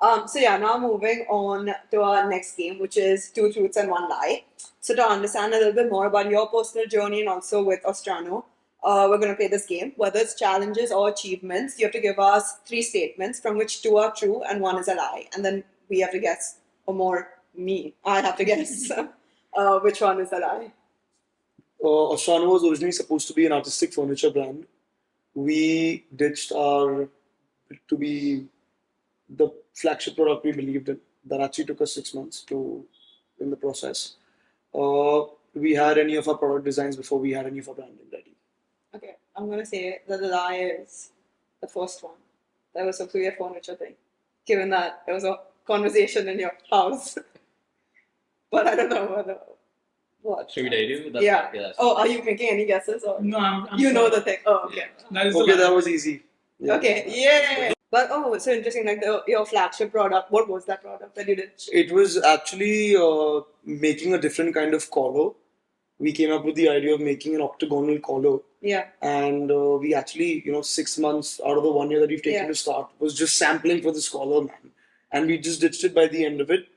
Now moving on to our next game, which is Two Truths and One Lie. So to understand a little bit more about your personal journey and also with Ostrano, we're going to play this game. Whether it's challenges or achievements, you have to give us three statements from which two are true and one is a lie. And then we have to guess, or more, I have to guess which one is a lie. Ostrano was originally supposed to be an artistic furniture brand. We ditched our to be the flagship product we believed in. That actually took us 6 months to in the process. We had any of our product designs before we had any of our branding ready. Okay, I'm gonna say that the lie is the first one. That was a clear furniture thing, given that there was a conversation in your house. But I don't know whether what. Should we tell you? Yeah. That's Oh, are you making any guesses or No, I'm you know sorry. the thing? Oh, okay. That is Okay, the that lie. was easy. Yeah. Okay, yeah. But it's so interesting. Like your flagship product. What was that product that you did? It was actually making a different kind of collar. We came up with the idea of making an octagonal collar. Yeah. And we actually, 6 months out of the 1 year that we've taken to start was just sampling for this collar, man. And we just ditched it by the end of it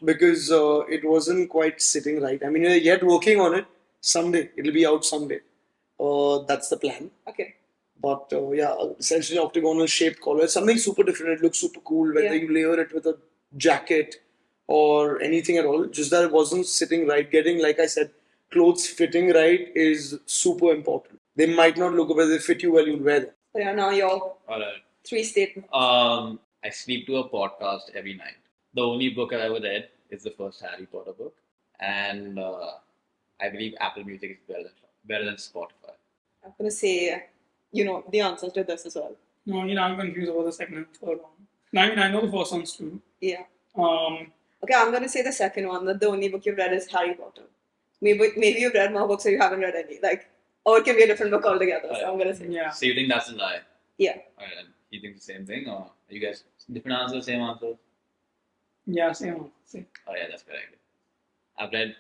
because it wasn't quite sitting right. I mean, we're yet working on it. Someday, it'll be out someday. That's the plan. Okay. But essentially octagonal shaped collar. It's something super different. It looks super cool whether you layer it with a jacket or anything at all. Just that it wasn't sitting right. Getting, like I said, clothes fitting right is super important. They might not look good, but they fit you well, you'll wear them. So yeah, now your Alright. three statements. I sleep to a podcast every night. The only book I've ever read is the first Harry Potter book, and I believe Apple Music is better than Spotify. I'm gonna say, the answers to this as well. No, I'm confused about the second and third one. I mean, I know the first one's true. Yeah. Um, Okay, I'm gonna say the second one. That the only book you've read is Harry Potter. Maybe you've read more books or you haven't read any. Or it can be a different book altogether. So I'm gonna say. yeah. So you think that's a lie? Yeah. Alright, and you think the same thing, or are you guys different answers, same answer? Yeah, same one. Same. Oh yeah, that's correct. I've read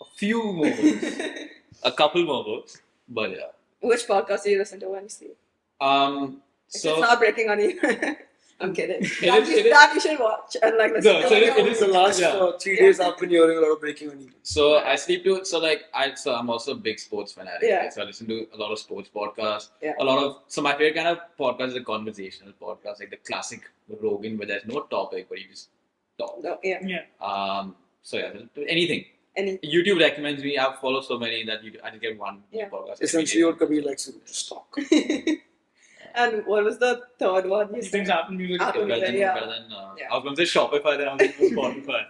a few more books, a couple more books, but yeah. Which podcast do you listen to when you sleep? It's So not breaking on you. I'm kidding. It is- That you should watch and listen. No, so it is The last Yeah. 3 days I've been hearing a lot of breaking on email. So I sleep to so I'm also a big sports fanatic. Yeah. Right? So I listen to a lot of sports podcasts. Yeah. So my favorite kind of podcast is a conversational podcast, like the classic Rogan, where there's no topic, but you just talk. No, yeah. Yeah. So yeah, anything. Any. YouTube recommends me. I've followed so many that I just get one podcast. Essentially, what Kabir likes to do, just talk. And what was the third one? You think Apple Music is Apple better? Music. better than I was going to say Shopify, then I was going to Spotify.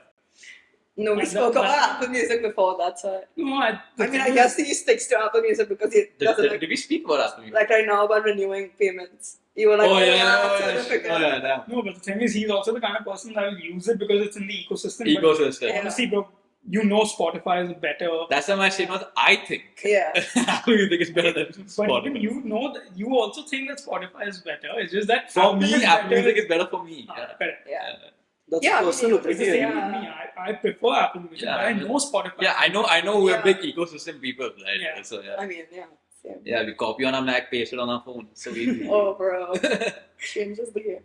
No, we And spoke that- about Apple Music before. That's why. No, I mean, I guess he sticks to Apple Music because he doesn't Did we speak about Apple Music? like right now about renewing payments. You were like, that's that's significant. damn. No, but the thing is, he's also the kind of person that will use it because it's in the ecosystem. But Ecosystem. honestly, bro, Spotify is better. That's why my statement was, I think Yeah. Apple Music is better than But Spotify. even you know that you also think that Spotify is better. It's just that For me, is Apple better. Music is better for me. Ah, correct. Yeah. That's Yeah, I mean, personal it's It's the opinion. same with me. I prefer Apple Music, Yeah. but I know Spotify. Yeah, I know we're Yeah. big ecosystem people, right? Yeah. So I mean, yeah. Same. yeah, we copy on our Mac, paste it on our phone. So easy. Oh, bro. Changes the game.